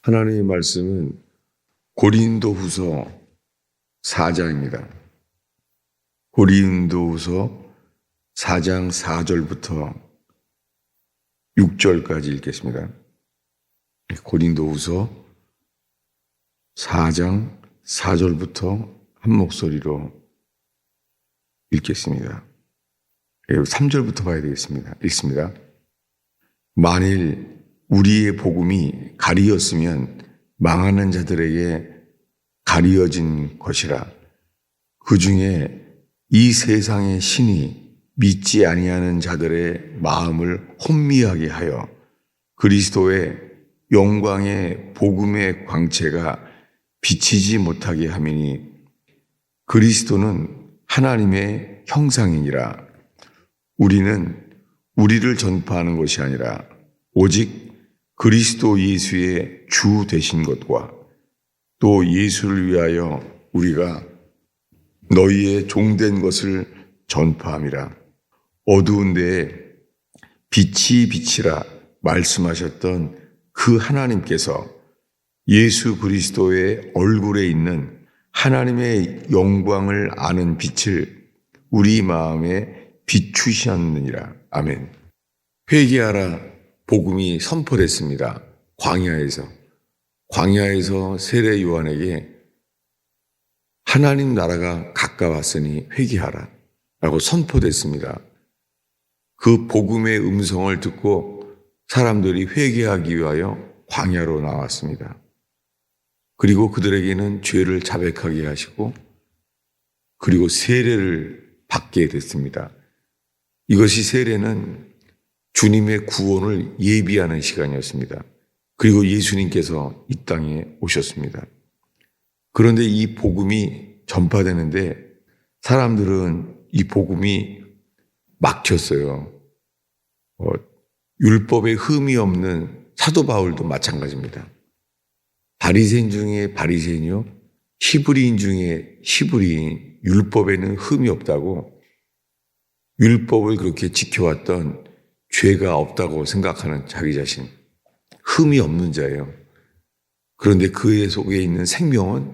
하나님의 말씀은 고린도후서 4장입니다. 고린도후서 4장 4절부터 6절까지 읽겠습니다. 고린도후서 4장 4절부터 한 목소리로 읽겠습니다. 3절부터 봐야 되겠습니다. 읽습니다. 만일 우리의 복음이 가리었으면 망하는 자들에게 가리어진 것이라. 그 중에 이 세상의 신이 믿지 아니하는 자들의 마음을 혼미하게 하여 그리스도의 영광의 복음의 광채가 비치지 못하게 함이니, 그리스도는 하나님의 형상이니라. 우리는 우리를 전파하는 것이 아니라 오직 그리스도 예수의 주 되신 것과 또 예수를 위하여 우리가 너희의 종된 것을 전파함이라. 어두운 데에 빛이 비치라 말씀하셨던 그 하나님께서 예수 그리스도의 얼굴에 있는 하나님의 영광을 아는 빛을 우리 마음에 비추셨느니라. 아멘. 회개하라 복음이 선포됐습니다. 광야에서 세례 요한에게 하나님 나라가 가까웠으니 회개하라 라고 선포됐습니다. 그 복음의 음성을 듣고 사람들이 회개하기 위하여 광야로 나왔습니다. 그리고 그들에게는 죄를 자백하게 하시고 그리고 세례를 받게 됐습니다. 이것이 세례는 주님의 구원을 예비하는 시간이었습니다. 그리고 예수님께서 이 땅에 오셨습니다. 그런데 이 복음이 전파되는데 사람들은 이 복음이 막혔어요. 율법에 흠이 없는 사도 바울도 마찬가지입니다. 바리새인 중에 바리새인이요, 히브리인 중에 히브리인, 율법에는 흠이 없다고 율법을 그렇게 지켜왔던 죄가 없다고 생각하는 자기 자신, 흠이 없는 자예요. 그런데 그 속에 있는 생명은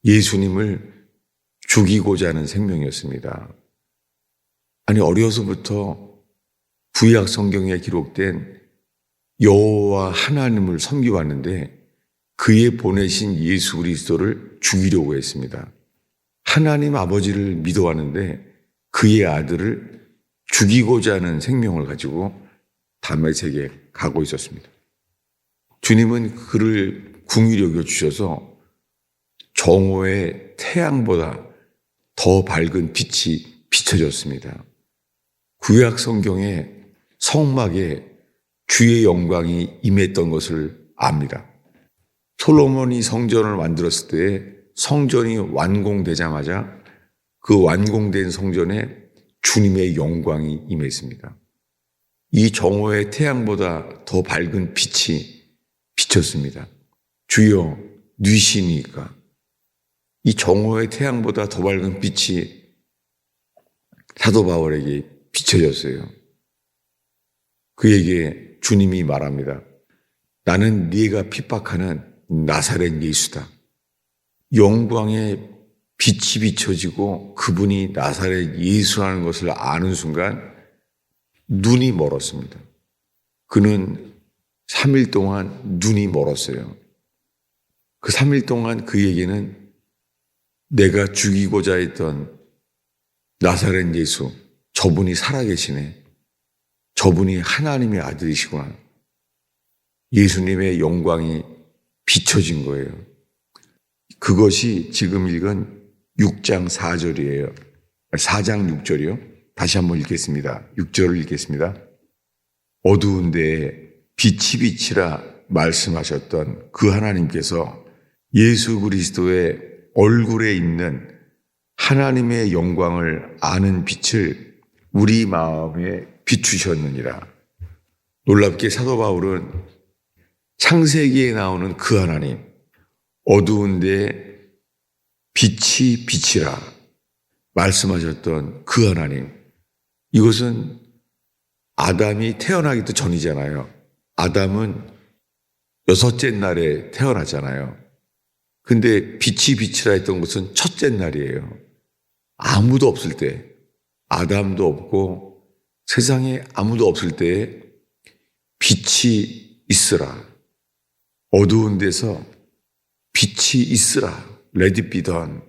예수님을 죽이고자 하는 생명이었습니다. 아니, 어려서부터 구약 성경에 기록된 여호와 하나님을 섬겨왔는데 그의 보내신 예수 그리스도를 죽이려고 했습니다. 하나님 아버지를 믿어왔는데 그의 아들을 죽이고자 하는 생명을 가지고 다메섹에 가고 있었습니다. 주님은 그를 긍휼히 여겨주셔서 정오의 태양보다 더 밝은 빛이 비춰졌습니다. 구약 성경의 성막에 주의 영광이 임했던 것을 압니다. 솔로몬이 성전을 만들었을 때 성전이 완공되자마자 그 완공된 성전에 주님의 영광이 임했습니다. 이 정오의 태양보다 더 밝은 빛이 비쳤습니다. 주여 누이시니까 이 정오의 태양보다 더 밝은 빛이 사도 바울에게 비춰졌어요. 그에게 주님이 말합니다. 나는 네가 핍박하는 나사렛 예수다. 영광의 빛이 비춰지고 그분이 나사렛 예수라는 것을 아는 순간 눈이 멀었습니다. 그는 3일 동안 눈이 멀었어요. 그 3일 동안 그에게는 내가 죽이고자 했던 나사렛 예수, 저분이 살아계시네. 저분이 하나님의 아들이시구나. 예수님의 영광이 비춰진 거예요. 그것이 지금 읽은 6장 4절이에요. 4장 6절이요. 다시 한번 읽겠습니다. 6절을 읽겠습니다. 어두운 데에 빛이 비치라 말씀하셨던 그 하나님께서 예수 그리스도의 얼굴에 있는 하나님의 영광을 아는 빛을 우리 마음에 비추셨느니라. 놀랍게 사도 바울은 창세기에 나오는 그 하나님, 어두운 데에 빛이 비치라 말씀하셨던 그 하나님, 이것은 아담이 태어나기도 전이잖아요. 아담은 6째 날에 태어나잖아요. 근데 빛이 빛이라 했던 것은 첫째 날이에요. 아무도 없을 때, 아담도 없고 세상에 아무도 없을 때에 빛이 있으라. 어두운 데서 빛이 있으라. Let it be done.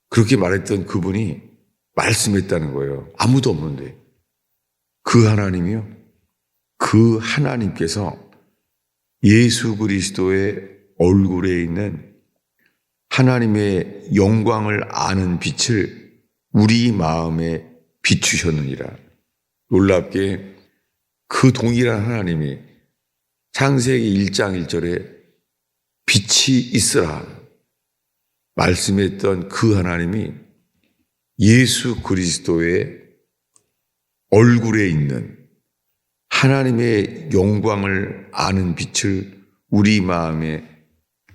그렇게 말했던 그분이 말씀했다는 거예요. 아무도 없는데. 그 하나님이요. 그 하나님께서 예수 그리스도의 얼굴에 있는 하나님의 영광을 아는 빛을 우리 마음에 비추셨느니라. 놀랍게 그 동일한 하나님이 창세기 1장 1절에 빛이 있으라 말씀했던 그 하나님이 예수 그리스도의 얼굴에 있는 하나님의 영광을 아는 빛을 우리 마음에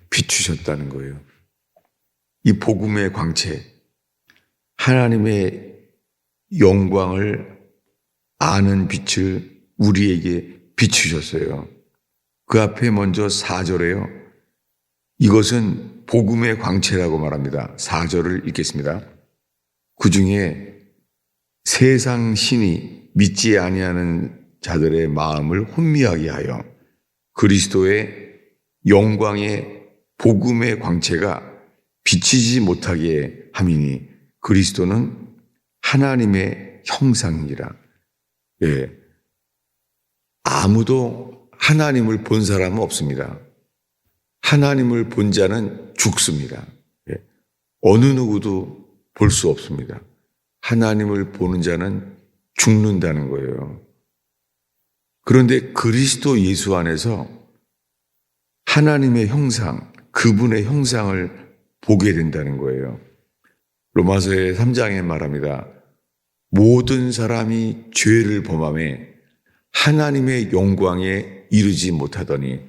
비추셨다는 거예요. 이 복음의 광채, 하나님의 영광을 아는 빛을 우리에게 비추셨어요. 그 앞에 먼저 4절에요. 이것은 복음의 광채라고 말합니다. 4절을 읽겠습니다. 그 중에 세상 신이 믿지 아니하는 자들의 마음을 혼미하게 하여 그리스도의 영광의 복음의 광채가 비치지 못하게 함이니 그리스도는 하나님의 형상이라. 예. 아무도 하나님을 본 사람은 없습니다. 하나님을 본 자는 죽습니다. 예. 어느 누구도 볼 수 없습니다. 하나님을 보는 자는 죽는다는 거예요. 그런데 그리스도 예수 안에서 하나님의 형상, 그분의 형상을 보게 된다는 거예요. 로마서의 3장에 말합니다. 모든 사람이 죄를 범하며 하나님의 영광에 이르지 못하더니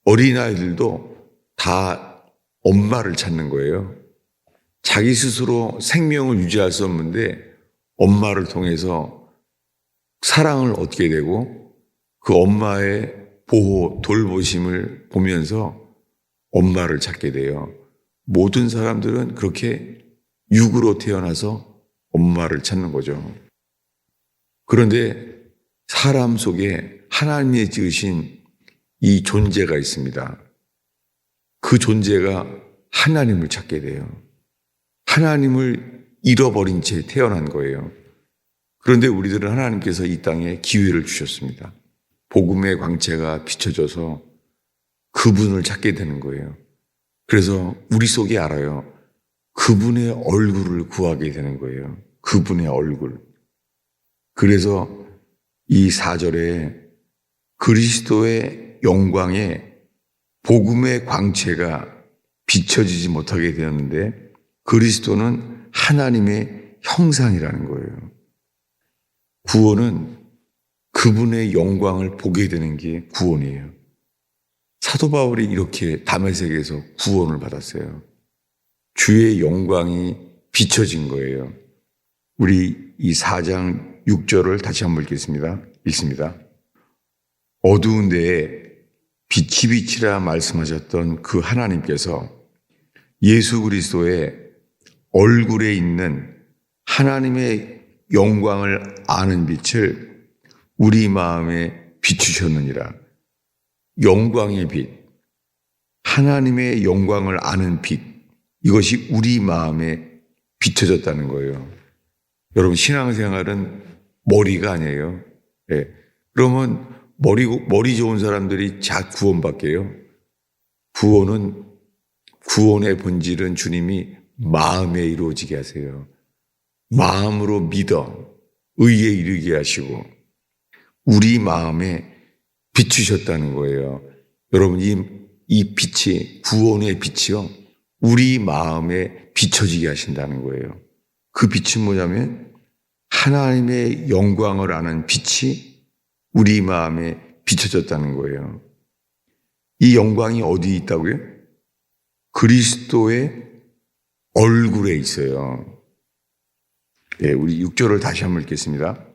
어린아이들도 다 엄마를 찾는 거예요. 자기 스스로 생명을 유지할 수 없는데 엄마를 통해서 사랑을 얻게 되고 그 엄마의 보호, 돌보심을 보면서 엄마를 찾게 돼요. 모든 사람들은 그렇게 육으로 태어나서 엄마를 찾는 거죠. 그런데 사람 속에 하나님이 지으신 이 존재가 있습니다. 그 존재가 하나님을 찾게 돼요. 하나님을 잃어버린 채 태어난 거예요. 그런데 우리들은 하나님께서 이 땅에 기회를 주셨습니다. 복음의 광채가 비춰져서 그분을 찾게 되는 거예요. 그래서 우리 속에 알아요. 그분의 얼굴을 구하게 되는 거예요. 그분의 얼굴. 그래서 이 4절에 그리스도의 영광에 복음의 광채가 비춰지지 못하게 되었는데 그리스도는 하나님의 형상이라는 거예요. 구원은 그분의 영광을 보게 되는 게 구원이에요. 사도 바울이 이렇게 다메섹에서 구원을 받았어요. 주의 영광이 비춰진 거예요. 우리 이 4장 6절을 다시 한번 읽습니다. 어두운 데에 빛이 빛이라 말씀하셨던 그 하나님께서 예수 그리스도의 얼굴에 있는 하나님의 영광을 아는 빛을 우리 마음에 비추셨느니라. 영광의 빛, 하나님의 영광을 아는 빛, 이것이 우리 마음에 비춰졌다는 거예요. 여러분, 신앙생활은 머리가 아니에요. 네. 그러면 머리 좋은 사람들이 구원받게요. 구원의 본질은 주님이 마음에 이루어지게 하세요. 마음으로 믿어 의에 이르게 하시고 우리 마음에 비추셨다는 거예요. 여러분, 이 빛이, 구원의 빛이요, 우리 마음에 비춰지게 하신다는 거예요. 그 빛은 뭐냐면 하나님의 영광을 아는 빛이 우리 마음에 비춰졌다는 거예요. 이 영광이 어디 있다고요? 그리스도의 얼굴에 있어요. 네, 우리 6절을 다시 한번 읽겠습니다.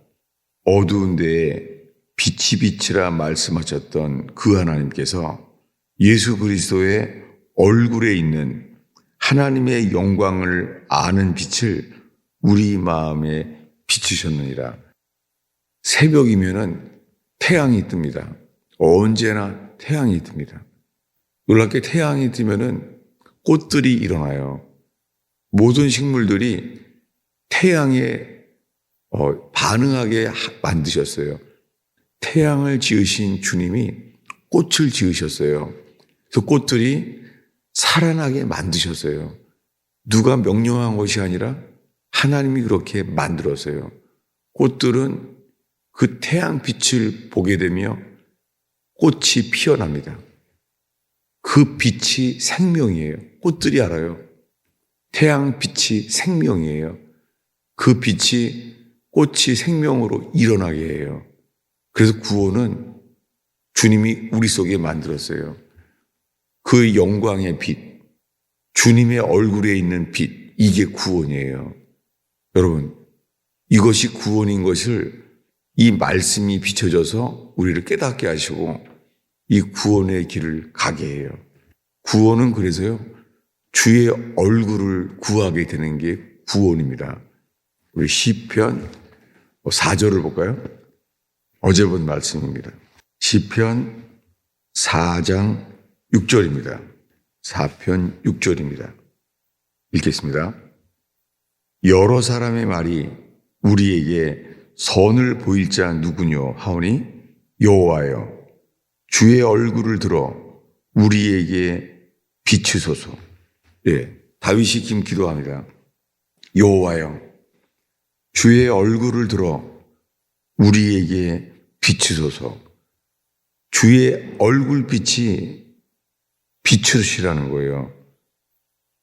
어두운 데에 빛이 빛이라 말씀하셨던 그 하나님께서 예수 그리스도의 얼굴에 있는 하나님의 영광을 아는 빛을 우리 마음에 비추셨느니라. 새벽이면은 태양이 뜹니다. 언제나 태양이 뜹니다. 놀랍게 태양이 뜨면은 꽃들이 일어나요. 모든 식물들이 태양에 반응하게 만드셨어요. 태양을 지으신 주님이 꽃을 지으셨어요. 그 꽃들이 살아나게 만드셨어요. 누가 명령한 것이 아니라 하나님이 그렇게 만들었어요. 꽃들은 그 태양빛을 보게 되며 꽃이 피어납니다. 그 빛이 생명이에요. 꽃들이 알아요. 태양빛이 생명이에요. 그 빛이 꽃이 생명으로 일어나게 해요. 그래서 구원은 주님이 우리 속에 만들었어요. 그 영광의 빛, 주님의 얼굴에 있는 빛, 이게 구원이에요. 여러분, 이것이 구원인 것을 이 말씀이 비춰져서 우리를 깨닫게 하시고 이 구원의 길을 가게 해요. 구원은 그래서요, 주의 얼굴을 구하게 되는 게 구원입니다. 우리 시편 4절을 볼까요? 어제 본 말씀입니다. 시편 4장 6절입니다. 4편 6절입니다. 읽겠습니다. 여러 사람의 말이 우리에게 선을 보일 자 누구뇨 하오니 여호와여 주의 얼굴을 들어 우리에게 비추소서. 예, 다윗이 지금 기도합니다. 여호와여 주의 얼굴을 들어 우리에게 비추소서. 주의 얼굴빛이 비추시라는 거예요.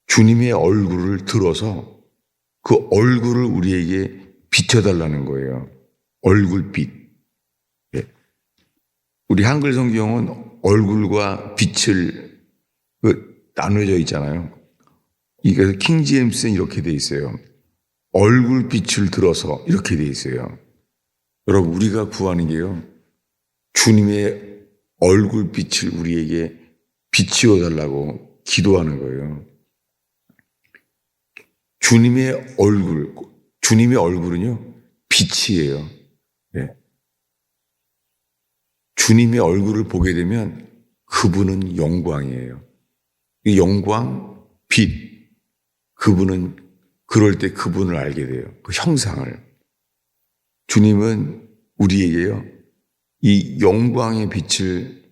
주님의 얼굴을 들어서 그 얼굴을 우리에게 비춰달라는 거예요. 얼굴빛. 예. 우리 한글 성경은 얼굴과 빛을 나눠져 있잖아요. 이게 킹제임스는 이렇게 돼 있어요. 얼굴빛을 들어서 이렇게 돼 있어요. 여러분, 우리가 구하는 게요, 주님의 얼굴빛을 우리에게 비추어 달라고 기도하는 거예요. 주님의 얼굴은요, 빛이에요. 네. 주님의 얼굴을 보게 되면 그분은 영광이에요. 이 영광, 빛, 그분은 그럴 때 그분을 알게 돼요. 그 형상을. 주님은 우리에게요, 이 영광의 빛을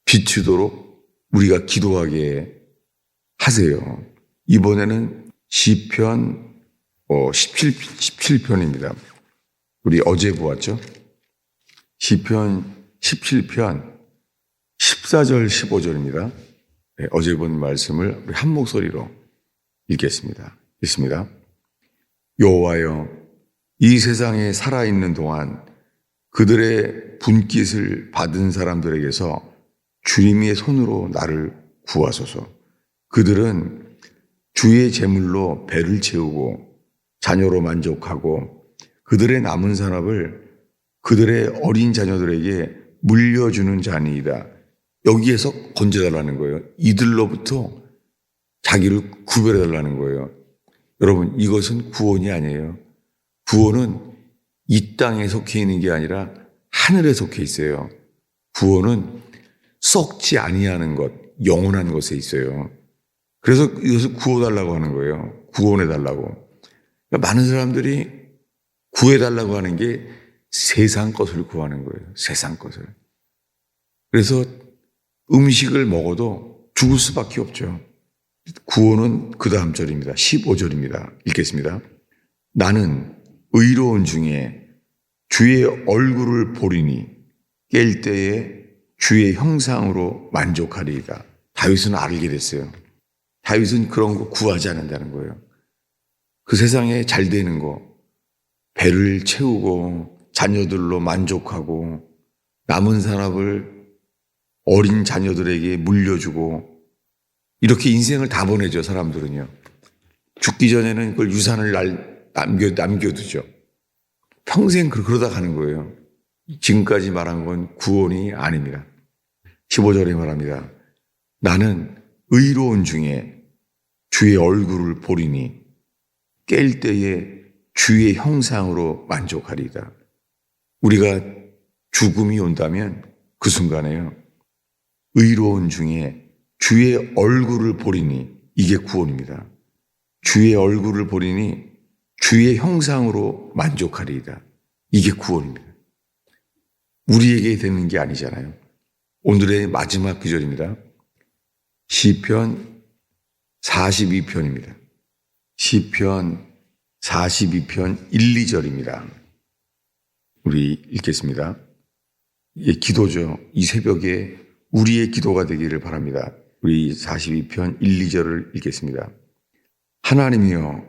비추도록 우리가 기도하게 하세요. 이번에는 시편 17편입니다. 우리 어제 보았죠? 시편 17편 14절 15절입니다. 네, 어제 본 말씀을 우리 한 목소리로 읽겠습니다. 읽습니다. 여호와여 이 세상에 살아있는 동안 그들의 분깃을 받은 사람들에게서 주님의 손으로 나를 구하소서. 그들은 주의 제물로 배를 채우고 자녀로 만족하고 그들의 남은 산업을 그들의 어린 자녀들에게 물려주는 자니이다. 여기에서 건져달라는 거예요. 이들로부터 자기를 구별해달라는 거예요. 여러분, 이것은 구원이 아니에요. 구원은 이 땅에 속해 있는 게 아니라 하늘에 속해 있어요. 구원은 썩지 아니하는 것, 영원한 것에 있어요. 그래서 이것을 구워달라고 하는 거예요. 구원해달라고. 그러니까 많은 사람들이 구해달라고 하는 게 세상 것을 구하는 거예요. 세상 것을. 그래서 음식을 먹어도 죽을 수밖에 없죠. 구원은 그 다음 절입니다. 15절입니다. 읽겠습니다. 나는 의로운 중에 주의 얼굴을 보리니 깰 때에 주의 형상으로 만족하리이다. 다윗은 알게 됐어요. 다윗은 그런 거 구하지 않는다는 거예요. 그 세상에 잘 되는 거, 배를 채우고 자녀들로 만족하고 남은 산업을 어린 자녀들에게 물려주고 이렇게 인생을 다 보내죠, 사람들은요. 죽기 전에는 그걸 유산을 남겨두죠. 평생 그러다 가는 거예요. 지금까지 말한 건 구원이 아닙니다. 15절에 말합니다. 나는 의로운 중에 주의 얼굴을 보리니 깰 때에 주의 형상으로 만족하리이다. 우리가 죽음이 온다면 그 순간에요, 의로운 중에 주의 얼굴을 보리니, 이게 구원입니다. 주의 얼굴을 보리니 주의 형상으로 만족하리이다. 이게 구원입니다. 우리에게 되는 게 아니잖아요. 오늘의 마지막 구절입니다. 시편 42편입니다. 시편 42편 1, 2절입니다. 우리 읽겠습니다. 이게 기도죠. 이 새벽에 우리의 기도가 되기를 바랍니다. 우리 42편 1, 2절을 읽겠습니다. 하나님이여,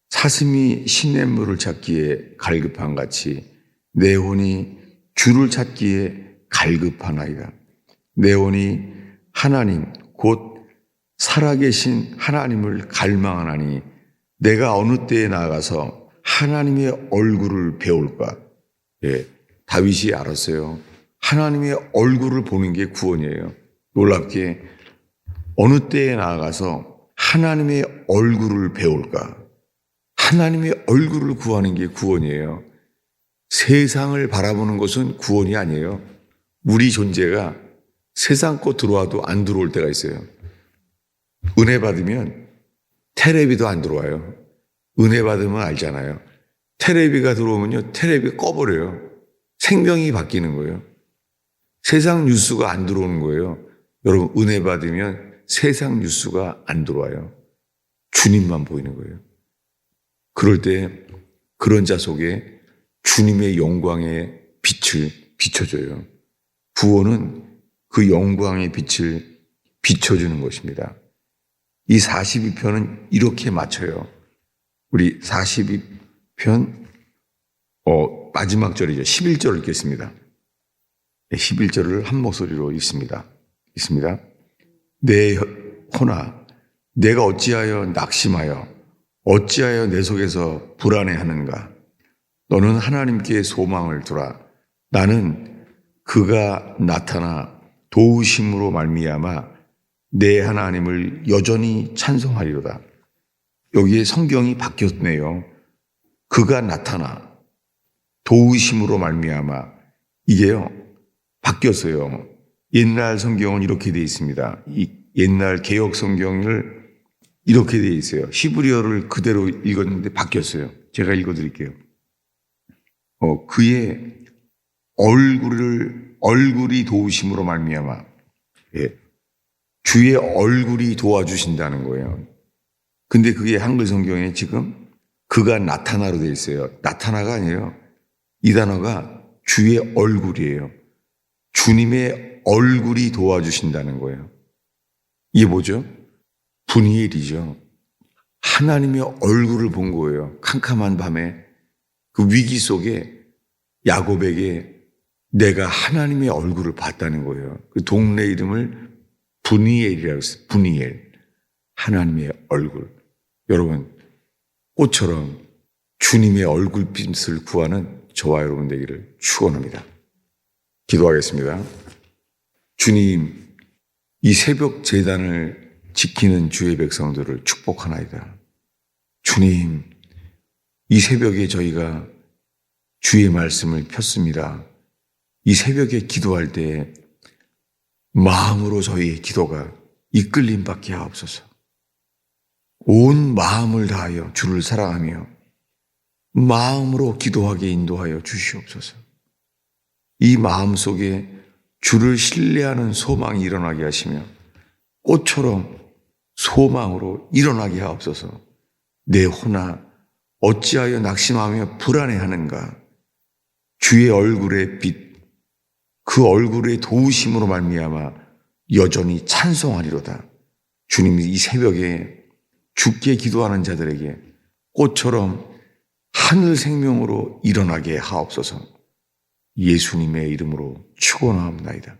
사슴이 시냇물을 찾기에 갈급한 같이 내 혼이 주를 찾기에 갈급하나이다. 내 혼이 하나님 곧 살아계신 하나님을 갈망하나니 내가 어느 때에 나아가서 하나님의 얼굴을 배울까? 예, 다윗이 알았어요. 하나님의 얼굴을 보는 게 구원이에요. 놀랍게 어느 때에 나아가서 하나님의 얼굴을 배울까? 하나님의 얼굴을 구하는 게 구원이에요. 세상을 바라보는 것은 구원이 아니에요. 우리 존재가 세상 거 들어와도 안 들어올 때가 있어요. 은혜 받으면 테레비도 안 들어와요. 은혜 받으면 알잖아요. 테레비가 들어오면요, 테레비 꺼버려요. 생명이 바뀌는 거예요. 세상 뉴스가 안 들어오는 거예요. 여러분, 은혜 받으면 세상 뉴스가 안 들어와요. 주님만 보이는 거예요. 그럴 때 그런 자 속에 주님의 영광의 빛을 비춰줘요. 구원은 그 영광의 빛을 비춰주는 것입니다. 이 42편은 이렇게 맞춰요. 우리 42편 마지막 절이죠. 11절을 읽겠습니다. 11절을 한 목소리로 읽습니다. 내 혼아, 내가 어찌하여 낙심하여 어찌하여 내 속에서 불안해하는가? 너는 하나님께 소망을 두라. 나는 그가 나타나 도우심으로 말미암아 내 하나님을 여전히 찬송하리로다. 여기에 성경이 바뀌었네요. 그가 나타나 도우심으로 말미암아, 이게요 바뀌었어요. 옛날 성경은 이렇게 되어 있습니다. 이 옛날 개역 성경을 이렇게 되어 있어요. 히브리어를 그대로 읽었는데 바뀌었어요. 제가 읽어드릴게요. 그의 얼굴이 도우심으로 말미암아, 예, 주의 얼굴이 도와주신다는 거예요. 근데 그게 한글 성경에 지금 그가 나타나로 되어 있어요. 나타나가 아니에요. 이 단어가 주의 얼굴이에요. 주님의 얼굴이 도와주신다는 거예요. 이게 뭐죠? 분이엘이죠. 하나님의 얼굴을 본 거예요. 캄캄한 밤에 그 위기 속에 야곱에게 내가 하나님의 얼굴을 봤다는 거예요. 그 동네 이름을 분이엘이라고 했어요. 분이엘. 하나님의 얼굴. 여러분, 꽃처럼 주님의 얼굴빛을 구하는 저와 여러분 되기를 축원합니다. 기도하겠습니다. 주님, 이 새벽 제단을 지키는 주의 백성들을 축복하나이다. 주님, 이 새벽에 저희가 주의 말씀을 폈습니다. 이 새벽에 기도할 때 마음으로 저희의 기도가 이끌림 받게 하옵소서. 온 마음을 다하여 주를 사랑하며 마음으로 기도하게 인도하여 주시옵소서. 이 마음 속에 주를 신뢰하는 소망이 일어나게 하시며 꽃처럼 소망으로 일어나게 하옵소서. 내 혼아, 어찌하여 낙심하며 불안해하는가? 주의 얼굴의 빛, 그 얼굴의 도우심으로 말미암아 여전히 찬송하리로다. 주님이 이 새벽에 죽게 기도하는 자들에게 꽃처럼 하늘 생명으로 일어나게 하옵소서. 예수님의 이름으로 축원하옵나이다.